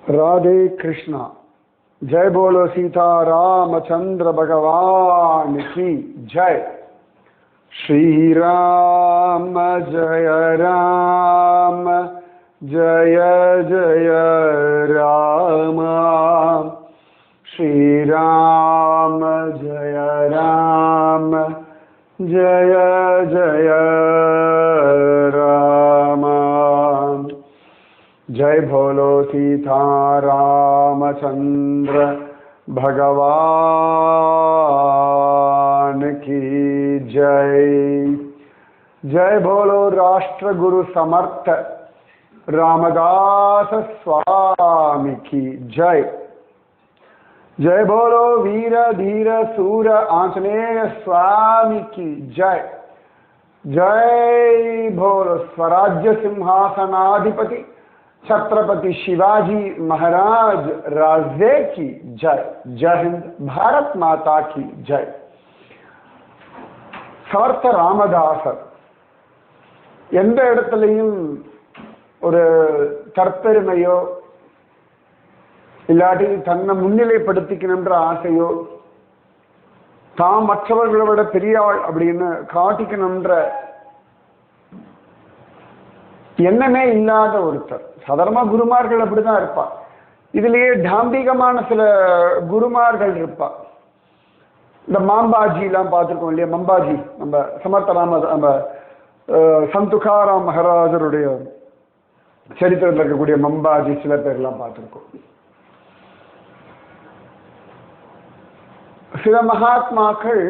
राधे कृष्णा। जय बोलो सीता रामचंद्र भगवान की जय। श्री राम जय राम जय जय राम। श्री राम जय राम जय जय राम। जय बोलो सीता रामचंद्र भगवान की जय। जय बोलो राष्ट्र गुरु समर्थ रामदास स्वामी की जय। जय बोलो वीर धीर सूर आंजनेय स्वामी की जय। जय बोलो स्वराज्य सिंहासनाधिपति छत्रपति शिवाजी महाराज राजे की जय। जय हिंद। भारत माता की जय। समर्थ ராமதாசர் எந்த இடத்துலையும் ஒரு தற்பெருமையோ இல்லாட்டி தன்னை முன்னிலைப்படுத்திக்கணும்ன்ற ஆசையோ தாம் மற்றவர்களை விட பெரிய ஆள் அப்படின்னு காட்டிக்கணும்ன்ற எண்ணமே இல்லாத ஒருத்தர். சாதாரண குருமார்கள் அப்படிதான் இருப்பா. இதுலயே தாம்பிகமான சில குருமார்கள் இருப்பா. இந்த மாம்பாஜி எல்லாம் பார்த்துருக்கோம் இல்லையா? மம்பாஜி நம்ம சமர்த்தராம நம்ம சந்துகாராம் மகாராஜருடைய சரித்திரத்தில் இருக்கக்கூடிய மம்பாஜி சில பேர்லாம் பார்த்துருக்கோம். சில மகாத்மாக்கள்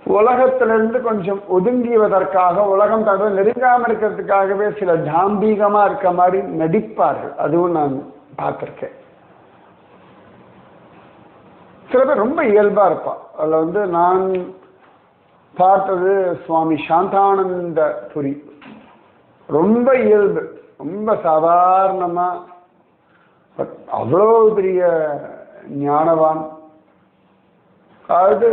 உலகத்திலிருந்து கொஞ்சம் ஒதுங்கிவதற்காக, உலகம் தவிர நெருங்காமல் இருக்கிறதுக்காகவே சில தாம்பீகமா இருக்க மாதிரி நடிப்பார்கள். அதுவும் நான் பார்த்திருக்கேன். சில பேர் ரொம்ப இயல்பா இருப்பா. அதுல நான் பார்த்தது சுவாமி சாந்தானந்த புரி. ரொம்ப இயல்பு, ரொம்ப சாதாரணமா, அவ்வளோ பெரிய ஞானவான். அதாவது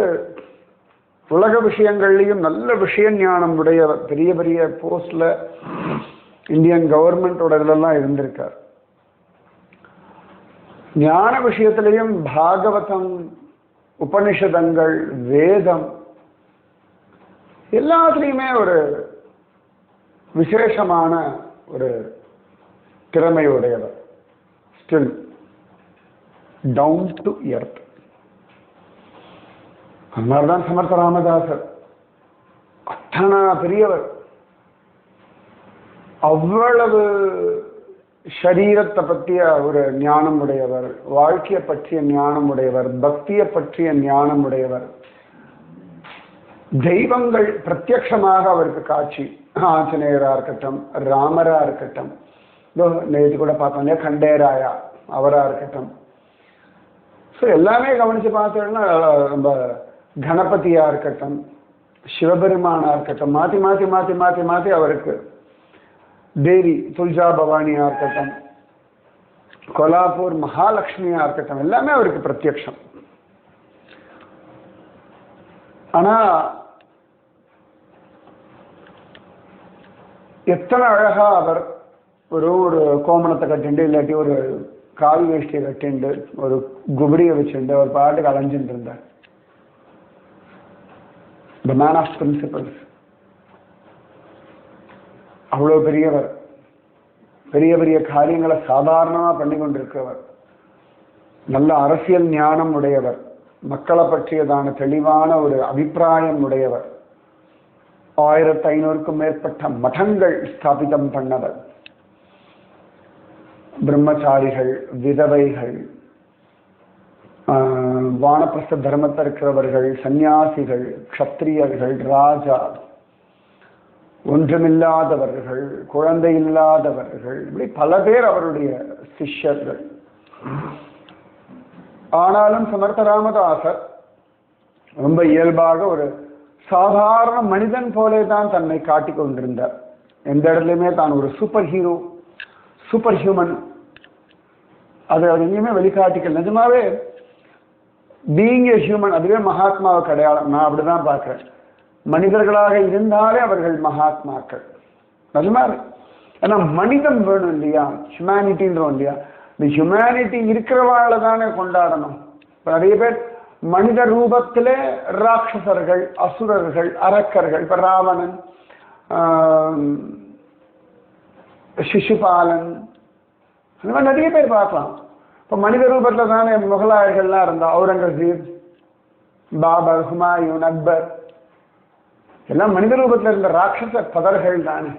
உலக விஷயங்கள்லையும் நல்ல விஷய ஞானம் உடையவர். பெரிய பெரிய போஸ்ட்ல இந்தியன் கவர்மெண்டோட இதெல்லாம் இருந்திருக்கார். ஞான விஷயத்திலையும் பாகவதம், உபனிஷதங்கள், வேதம் எல்லாத்துலேயுமே ஒரு விசேஷமான ஒரு திறமையுடையவர். Still down to earth. அந்த மாதிரிதான் சமர்த்த ராமதாசர். அத்தனை பெரியவர். அவ்வளவு சரீரத்தை பற்றிய ஒரு ஞானம் உடையவர், வாழ்க்கையை பற்றிய ஞானம் உடையவர், பக்தியை பற்றிய ஞானம் உடையவர். தெய்வங்கள் பிரத்யட்சமாக அவருக்கு காட்சி. ஆஞ்சநேயரா இருக்கட்டும், ராமரா இருக்கட்டும், நேற்று கூட பார்த்தோம் இல்லையா கண்டேராயா அவரா இருக்கட்டும். ஸோ எல்லாமே கவனிச்சு பார்த்தோம்னா நம்ம கணபதியா இருக்கட்டும், சிவபெருமானா இருக்கட்டும், மாற்றி மாற்றி மாற்றி மாற்றி மாற்றி அவருக்கு தேவி துல்ஜா பவானியா இருக்கட்டும், கோலாப்பூர் மகாலட்சுமியா இருக்கட்டும், எல்லாமே அவருக்கு பிரத்யக்ஷம். ஆனா எத்தனை அழகா அவர் ஒரு கோமணத்தை கட்டிண்டு, இல்லாட்டி ஒரு கால் வேஷ்டியை கட்டிண்டு, ஒரு குபடியை வச்சுட்டு ஒரு பாட்டுக்கு அலைஞ்சிட்டு இருந்தார். The man of principles. அவ்வளோ பெரியவர். பெரிய பெரிய காரியங்களை சாதாரணமாக பண்ணி கொண்டிருக்கிறவர். நல்ல அரசியல் ஞானம் உடையவர். மக்களை பற்றியதான தெளிவான ஒரு அபிப்பிராயம் உடையவர். 1500க்கும் மேற்பட்ட மடங்கள் ஸ்தாபிதம் பண்ணவர். பிரம்மச்சாரிகள், விதவைகள், வானப்பிரஸ்த தர்மத்தில் இருக்கிறவர்கள், சந்நியாசிகள், க்ஷத்திரியர்கள், ராஜா, ஒன்றுமில்லாதவர்கள், குழந்தை இல்லாதவர்கள், இப்படி பல பேர் அவருடைய சிஷ்யர்கள். ஆனாலும் சமர்த்த ராமதாசர் ரொம்ப இயல்பாக ஒரு சாதாரண மனிதன் போலே தான் தன்னை காட்டிக் கொண்டிருந்தார். எந்த இடத்துலையுமே தான் ஒரு சூப்பர் ஹீரோ, சூப்பர் ஹியூமன், அது எங்கேயுமே வெளிக்காட்டிக்கல். நிஜமாவே பீயிங் ஏ ஹியூமன், அதுவே மகாத்மாவுக்கு அடையாளம். நான் அப்படிதான் பார்க்கிறேன். மனிதர்களாக இருந்தாலே அவர்கள் மகாத்மாக்கள். நிஜமா ஏன்னா மனிதம் வேணும் இல்லையா, ஹியூமனிட்டின்றோம் இல்லையா, இந்த ஹியூமனிட்டி இருக்கிறவாளை தானே கொண்டாடணும். நிறைய பேர் மனித ரூபத்திலே ராட்சசர்கள், அசுரர்கள், அரக்கர்கள், இப்ப ராவணன், சிசுபாலன், அந்த மாதிரி நிறைய பேர் பார்க்கலாம். இப்ப மனித ரூபத்துல தானே முகலாயர்கள்லாம் இருந்தா, அவுரங்கசீப், பாபர், ஹுமாயூன், அக்பர், எல்லாம் மனித ரூபத்தில் இருந்த ராட்சச பதர்கள் தானே.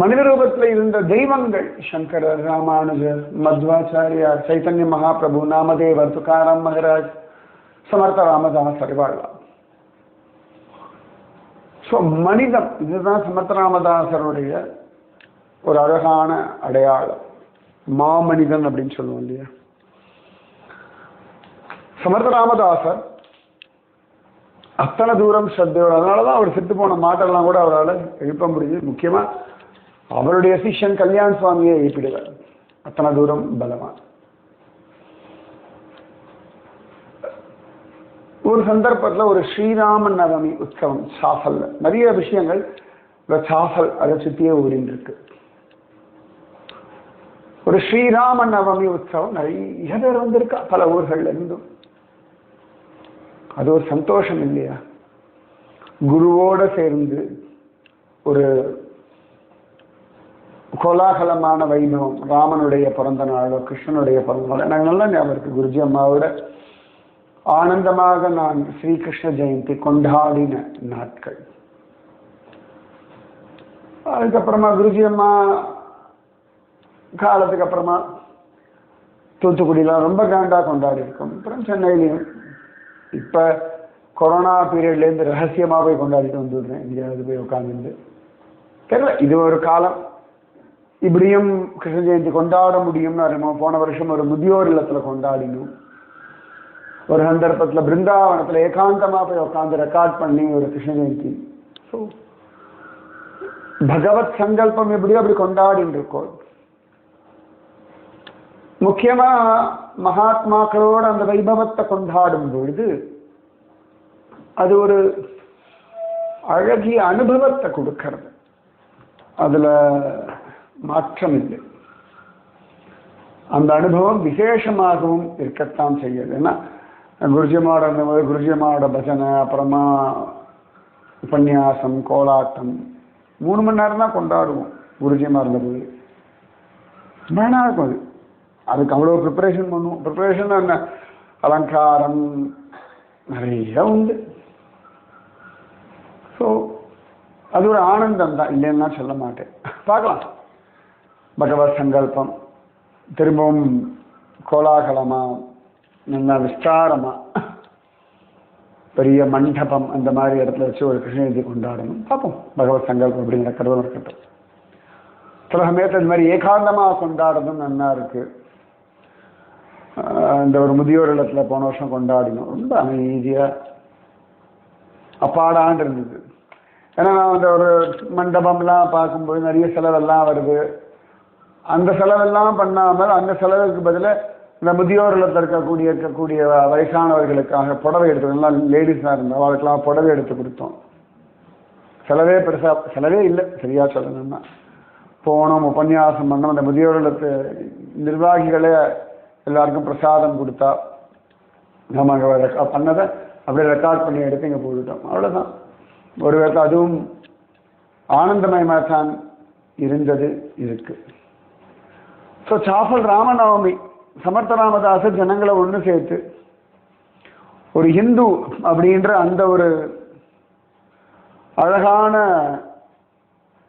மனித ரூபத்தில் இருந்த தெய்வங்கள் சங்கரர், ராமானுஜர், மத்வாச்சாரியார், சைத்தன்ய மகாபிரபு, நாமதேவர், துகாராம் மகராஜ், சமர்த்த ராமதாசர் வாழலாம். ஸோ மனிதம், இதுதான் சமர்த்த ராமதாசருடைய ஒரு அழகான அடையாளம். மாமனிதன் அப்படின்னு சொல்லுவோம் இல்லையா. சமர்த்த ராமதாசர் அத்தனை தூரம் ஸ்ரத்தையோட, அதனாலதான் அவர் செத்து போன மாட்டெல்லாம் கூட அவரால் எழுப்ப முடியுது. முக்கியமா அவருடைய சிஷ்யன் கல்யாண் சுவாமியை எழுப்பிடுவார், அத்தனை தூரம் பலவான். ஒரு சந்தர்ப்பத்தில் ஒரு ஸ்ரீராம நவமி உற்சவம் சாஃபல்ல, நிறைய விஷயங்கள் இந்த சாஃபல் அதை சுற்றியே ஓடின்னு இருக்கு. ஒரு ஸ்ரீராம நவமி உற்சவம் நிறைய பேர் வந்திருக்கா பல ஊர்கள்ல இருந்தும். அது ஒரு சந்தோஷம் இல்லையா, குருவோட சேர்ந்து ஒரு கோலாகலமான வைபவம். ராமனுடைய பிறந்த நாளோ கிருஷ்ணனுடைய பிறந்த நாளோ எனக்கு நல்லா ஞாபகம் இருக்கு. குருஜி அம்மாவோட ஆனந்தமாக நான் ஸ்ரீகிருஷ்ண ஜெயந்தி கொண்டாடின நாட்கள். அதுக்கப்புறமா குருஜி அம்மா காலத்துக்கு அப்புறமா தூத்துக்குடியெலாம் ரொம்ப கிராண்டா கொண்டாடி இருக்கோம். அப்புறம் சென்னையிலையும் இப்ப கொரோனா பீரியட்லேருந்து ரகசியமா போய் கொண்டாடிட்டு வந்துடுறேன். எங்கேயாவது போய் உட்காந்துட்டு தெரியல, இது ஒரு காலம். இப்படியும் கிருஷ்ண ஜெயந்தி கொண்டாட முடியும்னு போன வருஷம் ஒரு முதியோர் இல்லத்துல கொண்டாடினோம். ஒரு சந்தர்ப்பத்துல பிருந்தாவனத்துல ஏகாந்தமா போய் உட்காந்து ரெக்கார்ட் பண்ணி ஒரு கிருஷ்ண ஜெயந்தி. ஸோ பகவத் சங்கல்பம் எப்படியோ அப்படி கொண்டாடின்னு இருக்கோம். முக்கியமா மகாத்மாக்களோட அந்த வைபவத்தை கொண்டாடும் பொழுது அது ஒரு அழகிய அனுபவத்தை கொடுக்கிறது. அதுல மாற்றம் இல்லை. அந்த அனுபவம் விசேஷமாகவும் இருக்கத்தான் செய்யுது. ஏன்னா குருஜியமாவோட அந்த குருஜியமாவோட பஜனை, அப்புறமா உபன்யாசம், கோலாட்டம் 3 மணி நேரம் தான் கொண்டாடுவோம். குருஜியமா இருந்தபோது வேணா இருக்கும். அது அதுக்கு அவ்வளோ ப்ரிப்பரேஷன் பண்ணுவோம். ப்ரிப்பரேஷன் என்ன, அலங்காரம் நிறைய உண்டு. ஸோ அது ஒரு ஆனந்தம் தான், இல்லைன்னா சொல்ல மாட்டேன். பார்க்கலாம் பகவத் சங்கல்பம் திரும்பவும் கோலாகலமா, நல்லா விஸ்தாரமா, பெரிய மண்டபம் அந்த மாதிரி இடத்துல வச்சு ஒரு கிருஷ்ண ஜெயந்தி கொண்டாடணும். பார்ப்போம் பகவத் சங்கல்பம் எப்படி நடக்கிறதும் இருக்கட்டும். சில சமயத்தில் இந்த மாதிரி ஏகாந்தமா கொண்டாடுறதும் நல்லா இருக்கு. இந்த ஒரு முதியோர் இல்லத்துல போன வருஷம் கொண்டாடினோம். ரொம்ப அமைதியா அப்பாடான் இருந்தது. ஏன்னா அந்த ஒரு மண்டபம்லாம் பார்க்கும்போது நிறைய செலவெல்லாம் வருது. அந்த செலவெல்லாம் பண்ணாமல் அந்த செலவுக்கு பதிலாக இந்த முதியோர் இல்லத்தில் இருக்கக்கூடிய வயசானவர்களுக்காக புடவை எடுத்ததெல்லாம் லேடிஸாக இருந்தால் அவளுக்கெல்லாம் புடவை எடுத்து கொடுத்தோம். செலவே பெருசாக செலவே இல்லை, சரியா சொல்லணும்னா. போனோம், உபன்யாசம் பண்ணோம். அந்த முதியோர் இல்லத்து நிர்வாகிகளே எல்லாருக்கும் பிரசாதம் கொடுத்தா நம்ம அங்கே பண்ணதை அப்படியே ரெக்கார்ட் பண்ணி எடுத்து இங்கே போட்டுட்டோம். அவ்வளோதான். ஒரு விதத்தில் அதுவும் ஆனந்தமயமாக தான் இருந்தது இருக்கு. ஸோ சாஃபல் ராமநவமி சமர்த்த ராமதாசர் ஜனங்களை ஒன்று சேர்த்து ஒரு ஹிந்து அப்படின்ற அந்த ஒரு அழகான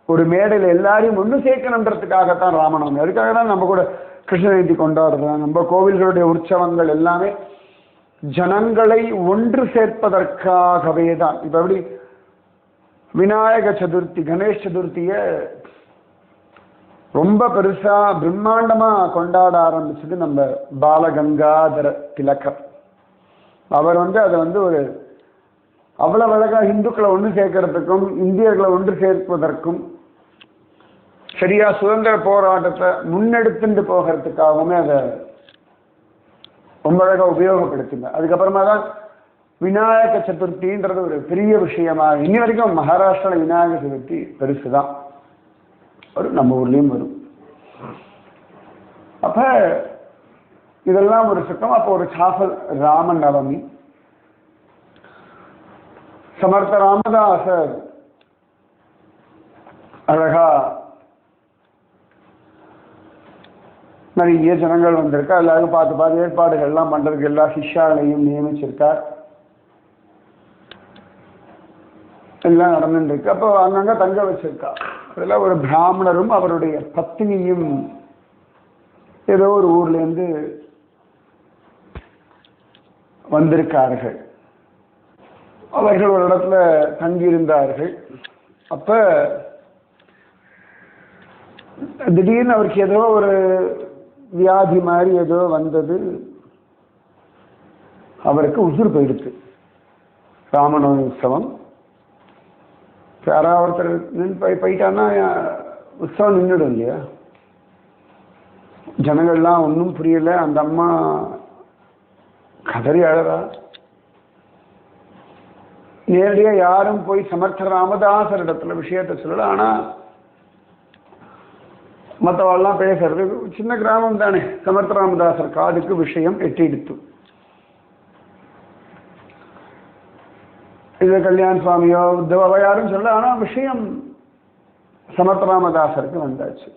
ஒரு மேடையில் எல்லாரையும் ஒன்று சேர்க்கணுன்றதுக்காகத்தான் ராமநவமி. அதுக்காக தான் நம்ம கூட கிருஷ்ண ஜெயந்தி கொண்டாடுறோம். நம்ம கோவில்களுடைய உற்சவங்கள் எல்லாமே ஜனங்களை ஒன்று சேர்ப்பதற்காகவே தான். இப்போ எப்படி விநாயக சதுர்த்தி, கணேஷ் சதுர்த்திய ரொம்ப பெருசா பிரம்மாண்டமா கொண்டாட ஆரம்பிச்சது நம்ம பாலகங்காதர திலகர். அவர் அதை ஒரு அவ்வளவு அழகா இந்துக்களை ஒன்று சேர்க்கறதுக்கும் இந்தியர்களை ஒன்று சேர்ப்பதற்கும் சரியா சுதந்திர போராட்டத்தை முன்னெடுத்துட்டு போகிறதுக்காகவுமே அதை ரொம்ப அழகா உபயோகப்படுத்தினார். அதுக்கப்புறமா தான் விநாயக சதுர்த்தின்றது ஒரு பெரிய விஷயமா. இன்னி வரைக்கும் மகாராஷ்டிரால விநாயக சதுர்த்தி பெருசுதான். வரும், நம்ம ஊர்லேயும் வரும். அப்ப இதெல்லாம் ஒரு சுத்தம். அப்போ ஒரு சாஃபல் ராம நவமி. சமர்த்த ராமதாசர் அழகா நிறைய ஜனங்கள் வந்திருக்கா. எல்லாரும் பார்த்து ஏற்பாடுகள்லாம் பண்றதுக்கு எல்லா சிஷ்யாலையும் நியமிச்சிருக்கார். எல்லாம் நடந்துட்டு இருக்கு. அப்போ அங்கங்க தங்க வச்சிருக்கா. அதில் ஒரு பிராமணரும் அவருடைய பத்னியும் ஏதோ ஒரு ஊர்ல இருந்து வந்திருக்கார்கள். அவர்கள் ஒரு இடத்துல தங்கியிருந்தார்கள். அப்ப திடீர்னு அவருக்கு ஏதோ ஒரு வியாதி மாதிரி ஏதோ வந்தது. அவருக்கு உசுறு போயிடுச்சு. ராமநவமி உற்சவம் யாராவது ஒருத்தர் போயிட்டான்னா உற்சவம் நின்றுடும் இல்லையா? ஜனங்கள்லாம் ஒன்றும் புரியல. அந்த அம்மா கதறி அழறா. நேரடியா யாரும் போய் சமர்த்த ராமதாசர் இடத்துல விஷயத்த சொல்லல. ஆனா மற்றவாள்லாம் பேசுறது, சின்ன கிராமம் தானே, சமர்த்த ராமதாசர் காதுக்கு விஷயம் எட்டிடுத்து. இது கல்யாண சுவாமியோ உத்தவ யாரும் சொல்ல. ஆனா விஷயம் சமர்த்த ராமதாசருக்கு வந்தாச்சு.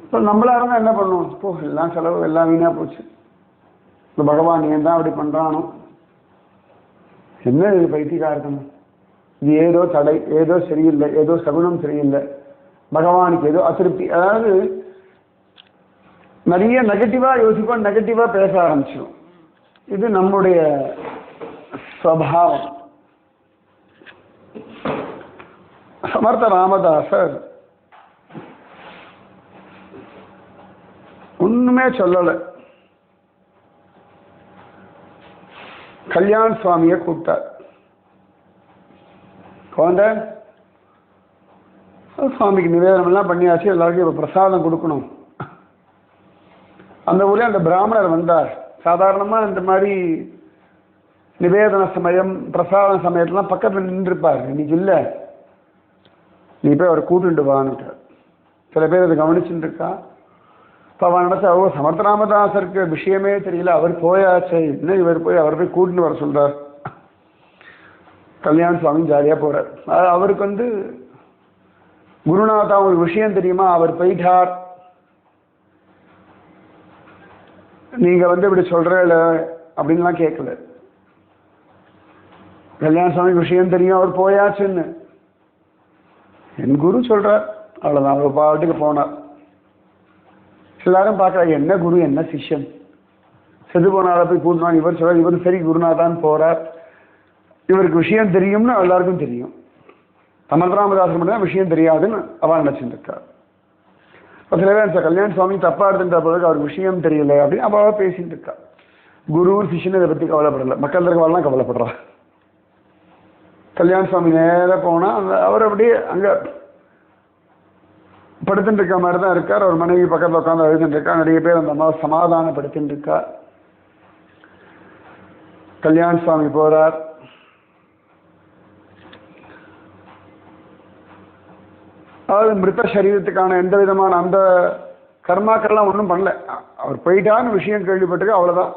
இப்போ நம்மளா இருந்தா என்ன பண்ணுவோம்? இப்போ எல்லாம் செலவு, எல்லாம் வீணா போச்சு. இந்த பகவான் ஏன் தான் அப்படி பண்றானோ, என்ன இது பைத்தியக்காரத்தனம், இது ஏதோ தடை, ஏதோ சரியில்லை, ஏதோ சகுனம் சரியில்லை, பகவானுக்கு ஏதோ அதிருப்தி. அதாவது நிறைய நெகட்டிவா யோசிப்போம், நெகட்டிவா பேச ஆரம்பிச்சிடும். இது நம்முடைய ஸ்வபாவம். சமர்த்த ராமதாசர் ஒண்ணுமே சொல்லல. கல்யாண சுவாமியை கூப்பிட்டார். குழந்தை சுவாமிக்கு நிவேதனம் எல்லாம் பண்ணியாச்சு, எல்லாருக்கும் இப்போ பிரசாதம் கொடுக்கணும். அந்த ஊர்ல அந்த பிராமணர் வந்தார். சாதாரணமா இந்த மாதிரி நிவேதன சமயம் பிரசாத சமயத்துலாம் பக்கத்தில் நின்றுப்பார். இன்னைக்கு இல்லை, நீ போய் அவர் கூட்டுண்டு வான்னுட்டார். சில பேர் அதை கவனிச்சுட்டு இருக்கா. இப்போ அவன் நினைச்சா, ஓ சமர்த்த ராமதாசருக்கு விஷயமே தெரியல, அவர் போயாச்சே, இன்னும் இவர் போய் அவர் போய் கூட்டுன்னு வர சொல்றார். கல்யாண சுவாமி ஜாலியா போறார். அவருக்கு குருநாதா ஒரு விஷயம் தெரியுமா, அவர் போயிட்டார், நீங்க இப்படி சொல்றல அப்படின்லாம் கேட்கல. கல்யாண சுவாமி விஷயம் தெரியும், அவர் போயாச்சுன்னு என் குரு சொல்றார், அவ்வளவுதான். அவர் பாட்டுக்கு போனார். எல்லாரும் பார்க்கறாங்க, என்ன குரு என்ன சிஷ்யன், செது போனால போய் கூட்டினான். இவர் சொல்றார், இவர் சரி குருநாதான் போறார், இவருக்கு விஷயம் தெரியும்னு எல்லாருக்கும் தெரியும். சமர்த்த ராமதாசர் மட்டும் தான் விஷயம் தெரியாதுன்னு அவன் நினைச்சுட்டு இருக்கார். சில பேர் கல்யாண சுவாமி தப்பா இருந்துட்ட பிறகு அவருக்கு விஷயம் தெரியல அப்படின்னு அவ பேசிட்டு இருக்கா. குரு சிஷ்யன் இதை பத்தி கவலைப்படல, மக்கள் இருக்கவாள்லாம் கவலைப்படுறா. கல்யாண சுவாமி நேர போனா அவர் அப்படியே அங்க படுத்துட்டு இருக்க மாதிரி தான் இருக்கார். அவர் மனைவி பக்கத்தில் உட்காந்து அழுதுட்டு இருக்கா. நிறைய பேர் அந்த அம்மாவை சமாதானப்படுத்திட்டு இருக்கா. கல்யாண சுவாமி போறார். அதாவது மிருத்த சரீரத்துக்கான எந்த விதமான அந்த கர்மாக்கள்லாம் ஒன்றும் பண்ணல. அவர் போயிட்டான்னு விஷயம் கேள்விப்பட்டிருக்கு, அவ்வளோதான்.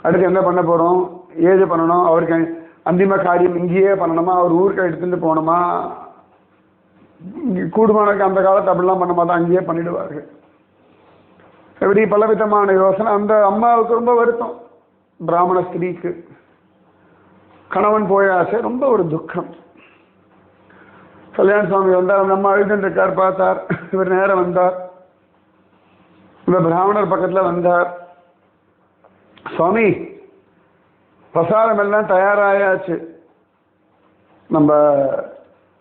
அடுத்து என்ன பண்ண போகிறோம், ஏது பண்ணணும், அவருக்கு அந்திம காரியம் இங்கேயே பண்ணணுமா, அவர் ஊருக்கு எடுத்துட்டு போகணுமா, கூடுமானக்கு அந்த காலத்தை அப்படிலாம் பண்ண மாட்டோம், அங்கேயே பண்ணிடுவார்கள். எப்படி பலவிதமான யோசனை. அந்த அம்மாவுக்கு ரொம்ப வருத்தம். பிராமண ஸ்திரீக்கு கணவன் போயாச்சு, ரொம்ப ஒரு துக்கம். கல்யாண சுவாமி வந்தார். அந்த அம்மா அழுதுன்னு இருக்கார். பார்த்தார். இவர் நேரம் வந்தார். இந்த பிராமணர் பக்கத்தில் வந்தார். சுவாமி பிரசாதம் எல்லாம் தயாராயாச்சு, நம்ம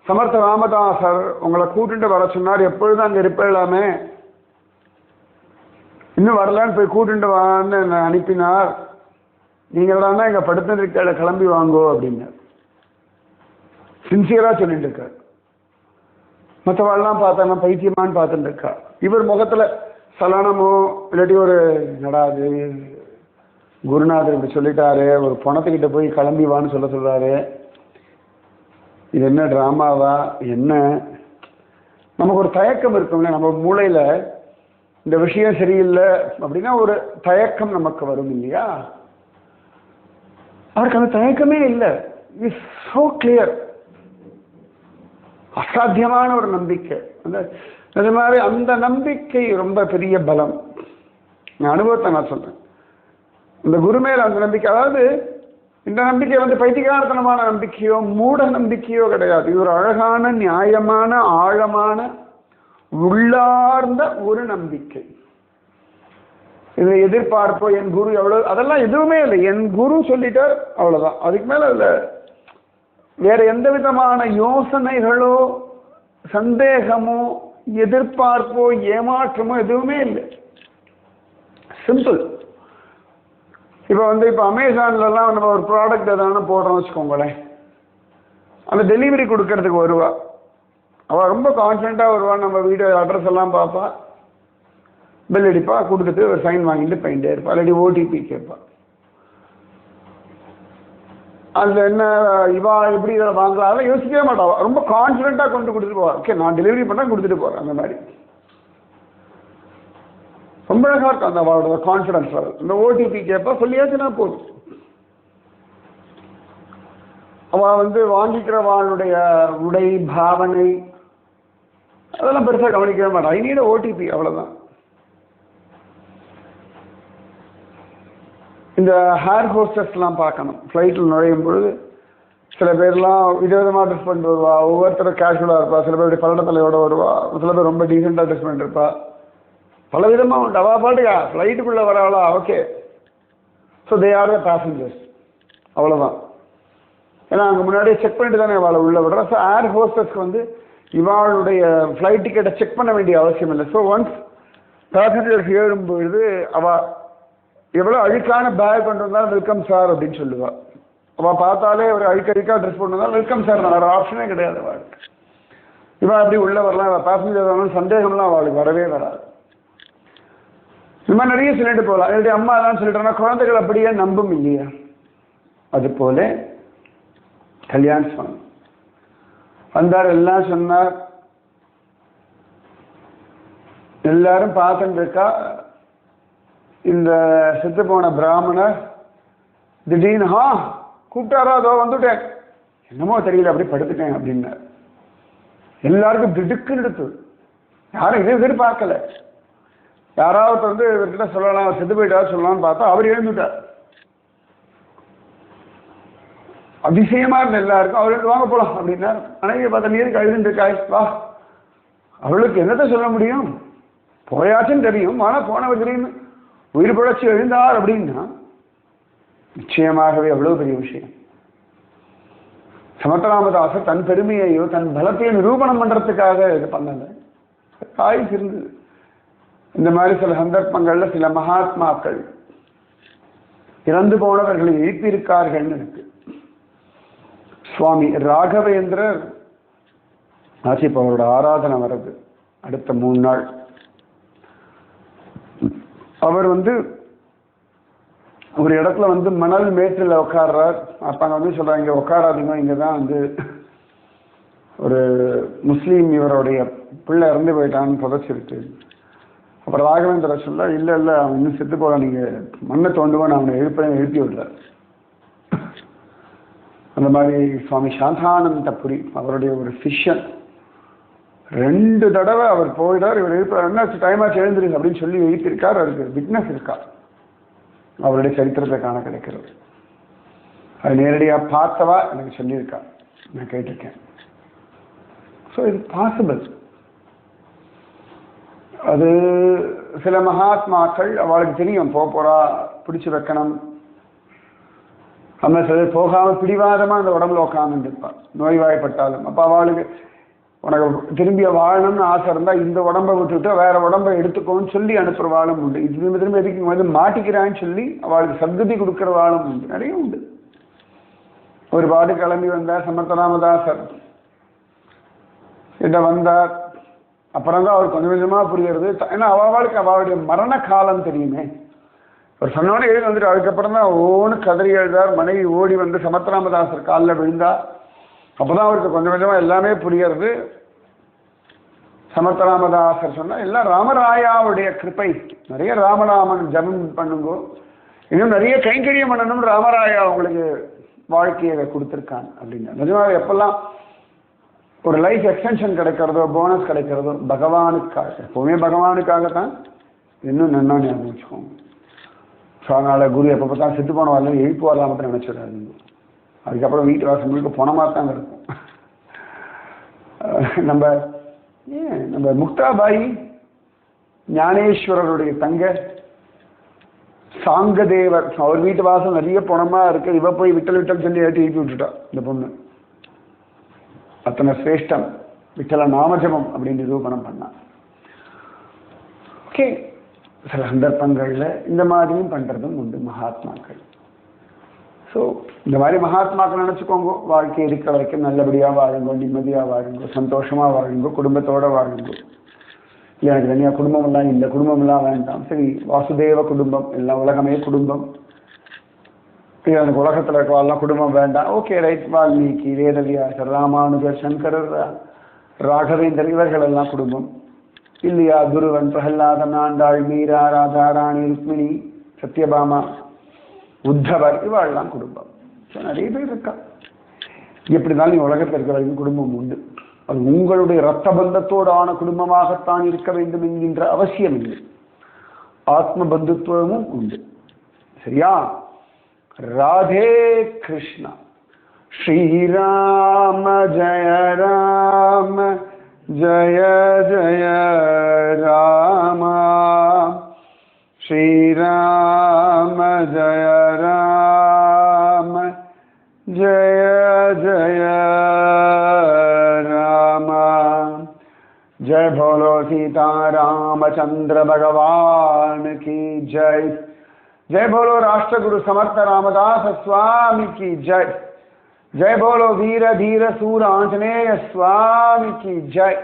சமர்த்த ராமதாசர் உங்களை கூட்டிட்டு வர சொன்னார், எப்பொழுதும் அங்கே இருப்பேலாமே, இன்னும் வரலான்னு போய் கூட்டிட்டு வான்னு அனுப்பினார், நீங்களான்னா இங்கே படுத்து இருக்க கிளம்பி வாங்கோ அப்படின்னு சின்சியராக சொல்லிட்டு இருக்கார். மற்றவாள்லாம் பார்த்தாங்க பைத்தியமானு பார்த்துட்டு இருக்கா. இவர் முகத்தில் சலனமோ இல்லாட்டி ஒரு நடாது, குருநாதர் இப்படி சொல்லிட்டாரு, ஒரு பணத்துக்கிட்ட போய் கிளம்பி வான்னு சொல்றாரு, இது என்ன ட்ராமாவா என்ன? நமக்கு ஒரு தயக்கம் இருக்கும்ல, நம்ம மூளையில இந்த விஷயம் சரியில்லை அப்படின்னா ஒரு தயக்கம் நமக்கு வரும் இல்லையா? அவருக்கு அந்த தயக்கமே இல்லை. Is so clear. அசாத்தியமான ஒரு நம்பிக்கை. அது மாதிரி அந்த நம்பிக்கை ரொம்ப பெரிய பலம். நான் அனுபவத்தை நான் சொல்றேன். இந்த குரு மேல அந்த நம்பிக்கை, அதாவது இந்த நம்பிக்கை பைத்தியகாரத்தனமான நம்பிக்கையோ மூட நம்பிக்கையோ கிடையாது. இது ஒரு அழகான, நியாயமான, ஆழமான, உள்ளார்ந்த ஒரு நம்பிக்கை. இது எதிர்பார்ப்போ என் குரு எவ்வளவு அதெல்லாம் எதுவுமே இல்லை. என் குரு சொல்லிட்டார், அவ்வளவுதான். அதுக்கு மேல இல்ல வேற எந்த விதமான யோசனைகளோ சந்தேகமோ எதிர்பார்ப்போ ஏமாற்றமோ எதுவுமே இல்லை. சிம்பிள். இப்போ அமேசான்லாம் நம்ம ஒரு ப்ராடக்ட் எதான போடுறோம் வச்சுக்கோங்களேன், அந்த டெலிவரி கொடுக்கறதுக்கு வருவா. அவள் ரொம்ப கான்ஃபிடென்ட்டாக வருவா. நம்ம வீடு அட்ரஸ் எல்லாம் பார்ப்பா, பில் அடிப்பா, கொடுத்துட்டு ஒரு சைன் வாங்கிட்டு போயிட்டே இருப்பா. இல்லாட்டி ஓடிபி கேட்பா. அதில் என்ன இவா எப்படி இதில் வாங்கலாம் அதெல்லாம் யோசிக்கவே மாட்டாவா. ரொம்ப கான்ஃபிடென்ட்டாக கொண்டு கொடுத்துட்டு போவா. ஓகே நான் டெலிவரி பண்ணால் கொடுத்துட்டு போகிறேன். அந்த மாதிரி ரொம்ப அழகாக இருக்கும் அந்த அவளோட கான்ஃபிடன்ஸ் லெவல். இந்த ஓடிபி கேட்பா, சொல்லியாச்சுன்னா போதும். அவள் வாங்கிக்கிறவாளுடைய உடை பாவனை அதெல்லாம் பெருசாக கவனிக்கவே மாட்டான். ஐ நீட் ஓடிபி, அவ்வளோதான். இந்த ஹேர் ஹோஸ்டர்ஸ்லாம் பார்க்கணும். ஃப்ளைட்டில் நுழையும் பொழுது சில பேர்லாம் விதவிதமாக ட்ரெஸ் பண்ணிட்டு வருவா. ஒவ்வொருத்தரும் கேஷுவலாக இருப்பா. சில பேர் பல்லடத்தலையோட வருவா. சில பேர் ரொம்ப டீசெண்டாக ட்ரெஸ் பண்ணிட்டு இருப்பா. பல விதமாக உண்டு. அவள் பாட்டுக்கா ஃப்ளைட்டுக்குள்ளே வராளா, okay, so they are the passengers, அவ்வளோதான். ஏன்னா அங்கே முன்னாடியே செக் பண்ணிட்டு தானே அவளை உள்ளே விடுறா. ஸோ ஏர் ஹோஸ்டர்ஸ்க்கு இவாளுடைய ஃப்ளைட் டிக்கெட்டை செக் பண்ண வேண்டிய அவசியம் இல்லை. ஸோ ஒன்ஸ் பேசஞ்சர்ஸ் ஏறும்பொழுது அவள் எவ்வளோ அழுக்கான பேக் கொண்டு வந்தாலும் வெல்கம் சார் அப்படின்னு சொல்லுவாள். அவள் பார்த்தாலே ஒரு அழுக்கழுக்காக ட்ரெஸ் கொண்டு வந்தாலும் வெல்கம் சார் தான், வேறு ஆப்ஷனே கிடையாது அவளுக்கு. இவன் அப்படி உள்ளே வரலாம், பேசஞ்சர் வரணும் சந்தேகம்லாம் அவளுக்கு வரவே வராது. இந்த மாதிரி நிறைய சொல்லிட்டு போகலாம். என்னுடைய அம்மா எல்லாம் சொல்லிட்டோம்னா குழந்தைகள் அப்படியே நம்பும் இல்லையா? அது போல கல்யாண சுவாமி வந்தார், எல்லாம் சொன்னார். எல்லாரும் பார்த்துட்டு இருக்கா. இந்த செத்து போன பிராமணர் திடீர்னு கூப்பிட்டாரோ, அதோ வந்துட்டேன், என்னமோ தெரியல அப்படி படுத்துட்டேன் அப்படின்னார். எல்லாருக்கும் திடுக்குன்னு எடுத்து. யாரும் இதே எதிர்பார்க்கல. யாராவது இவர்கிட்ட சொல்லலாம், செத்து போயிட்டா சொல்லலாம்னு பார்த்தா அவர் எழுந்துட்டார். அதிசயமா இருந்த எல்லாருக்கும் அவருக்கு வாங்க போலாம் அப்படின்னா, மனைவியை பார்த்தா நீருக்கு அழுதுருக்காய் வா. அவளுக்கு என்னத்தை சொல்ல முடியும்? போயாச்சுன்னு தெரியும். ஆனால் போனவர் திடீர்னு உயிர் பிழைச்சி எழுந்தார் அப்படின்னா நிச்சயமாகவே எவ்வளவு பெரிய விஷயம். சமத்ராமதாசர் தன் பெருமையையோ தன் பலத்தையோ நிரூபணம் பண்றதுக்காக இது பண்ணல. ஆயுசு இருந்தது. இந்த மாதிரி சில சந்தர்ப்பங்கள்ல சில மகாத்மாக்கள் இறந்து போனவர்களை எழுப்பியிருக்கார்கள்னு இருக்கு. சுவாமி ராகவேந்திரர் ஆச்சு. இப்போ அவரோட ஆராதனை வர்றது அடுத்த 3 நாள். அவர் ஒரு இடத்துல மணல் மேட்டில் உட்கார்றார். அப்ப அங்க சொல்றாங்க, இங்க உட்காராதீங்க, இங்கதான் ஒரு முஸ்லீம் இவருடைய பிள்ளை இறந்து போயிட்டான்னு புதைச்சிருக்கு. அப்புறம் ராகவேந்திர சொல்ல, இல்ல இல்ல அவன் இன்னும் செத்து போல, நீங்க மண்ணை தோண்டுவான், அவனை எழுப்பி விடுறார். அந்த மாதிரி சுவாமி சாந்தானந்தபுரி அவருடைய ஒரு சிஷ்யன் 2 தடவை அவர் போயிடார். இவர் எழுப்பார், என்னாச்சு டைம் ஆச்சு எழுந்திருக்கு அப்படின்னு சொல்லி எழுப்பியிருக்கார். அதுக்கு விட்னஸ் இருக்கா, அவருடைய சரித்திரத்தை காண கிடைக்கிறது. அது நேரடியாக பார்த்தவா எனக்கு சொல்லியிருக்கா, நான் கேட்டிருக்கேன். ஸோ இது பாசிபிள். அது சில மகாத்மாக்கள் அவளுக்கு தெரியும், போறா பிடிச்சு வைக்கணும். நம்ம சிலர் போகாமல் பிடிவாதமாக அந்த உடம்புல உட்காந்துட்டு இருப்பாள் நோய்வாய்ப்பட்டாலும். அப்போ அவளுக்கு உனக்கு திரும்பிய வாழணும்னு ஆசை இருந்தால் இந்த உடம்பை விட்டுவிட்டு வேற உடம்பை எடுத்துக்கோன்னு சொல்லி அனுப்புகிற வாழும் உண்டு. இது திரும்ப எதுக்கு மாட்டிக்கிறான்னு சொல்லி அவளுக்கு சத்கதி கொடுக்குற வாழும் உண்டு, நிறைய உண்டு. ஒரு பாடு கிளம்பி வந்தார் சமத்ராமதாசர் கிட்ட வந்தார். அப்புறம் தான் அவர் கொஞ்சம் கொஞ்சமாக புரியுறது. ஏன்னா அவளுக்கு அவளுடைய மரண காலம் தெரியுமே. அவர் சொன்னோடனே எழுதி வந்துட்டு அதுக்கப்புறம் தான் ஓன்னு கதறி எழுதார். மனைவி ஓடி வந்து சமத்ராமதாசர் காலில் விழுந்தார். அப்போதான் அவருக்கு கொஞ்சம் கொஞ்சமா எல்லாமே புரியறது. சமர்த்த ராமதாசர் சொன்னா எல்லாம் ராமராயாவுடைய கிருப்பை. நிறைய ராமநாமன் ஜபம் பண்ணுங்கோ, இன்னும் நிறைய கைங்கரியம் பண்ணணும், ராமராயா உங்களுக்கு வாழ்க்கையை கொடுத்துருக்காங்க அப்படின்னு. நிஜமாக எப்பெல்லாம் ஒரு லைஃப் எக்ஸ்டென்ஷன் கிடைக்கிறதோ, போனஸ் கிடைக்கிறதோ பகவானுக்காக, எப்பவுமே பகவானுக்காகத்தான். இன்னும் நன்னா ஞாபகம் வச்சுக்கோங்க. ஸோ அதனால குரு எப்போ பார்த்தா செத்து போன வரலாம் எழுப்பு வரலாம் மட்டும் நினைச்சிடாது. அதுக்கப்புறம் வீட்டு வாசல் முழுக்க போனமாக தான் இருக்கும். நம்ம முக்தாபாய் ஞானேஸ்வரருடைய தங்க சாங்கதேவர், அவர் வீட்டு வாசல் நிறைய பணமா இருக்கு. இவ போய் விட்டல் விட்டல் சொல்லி ஏற்றி எழுப்பி விட்டுட்டா இந்த பொண்ணு. அத்தனை சிரேஷ்டம் விட்டல நாமஜபம் அப்படின்னு நிரூபணம் பண்ணான். ஓகே, சில சந்தர்ப்பங்கள்ல இந்த மாதிரியும் பண்றதும் உண்டு மகாத்மாக்கள். ஸோ இந்த மாதிரி மகாத்மாக்கள் நினைச்சுக்கோங்க, வாழ்க்கை இருக்கிற வரைக்கும் நல்லபடியா வாழுங்க, நிம்மதியா வாழுங்க, சந்தோஷமா வாழுங்க, குடும்பத்தோட வாழுங்க. இல்லை எனக்கு தனியாக குடும்பமெல்லாம் இல்லை, குடும்பமெல்லாம் வேண்டாம், சரி வாசுதேவ குடும்பம், எல்லாம் உலகமே குடும்பம், எனக்கு உலகத்தில் இருக்கவெல்லாம் குடும்பம் வேண்டாம், ஓகே ரைட். வால்மீகி, வேதவியாசர், ராமானுஜர், சங்கரர், ராகவேந்தர் இவர்கள் எல்லாம் குடும்பம் இல்லையா? துருவன், பிரகலாதன், ஆண்டாள், மீரா, ராதா ராணி, ருக்மிணி, சத்யபாமா, உத்தவர் இவாள்லாம் குடும்பம். நிறைய பேர் இருக்கா. எப்படி இருந்தாலும் நீ உலகத்தில் இருக்கிற வரைக்கும் குடும்பம் உண்டு. அது உங்களுடைய இரத்த பந்தத்தோடான குடும்பமாகத்தான் இருக்க வேண்டும் என்கின்ற அவசியம் இல்லை. ஆத்ம பந்துத்துவமும் உண்டு. சரியா? ராதே கிருஷ்ணா. ஸ்ரீராம ஜய ராம ஜய ஜய ராம, ஸ்ரீராம ஜய ராம ஜய ஜய ராம. जय बोलो सीता रामचंद्र भगवान की जय. जय बोलो राष्ट्रगुरु समर्थ रामदास स्वामी की जय. जय बोलो वीर धीर सूर आंजनेय स्वामी की जय.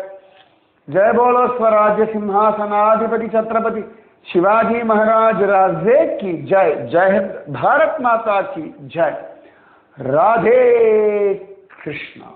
जय बोलो स्वराज्य सिंहासनाधिपति छत्रपति शिवाजी महाराज राजे की जय. जय हिंद, भारत माता की जय. राधे कृष्णा.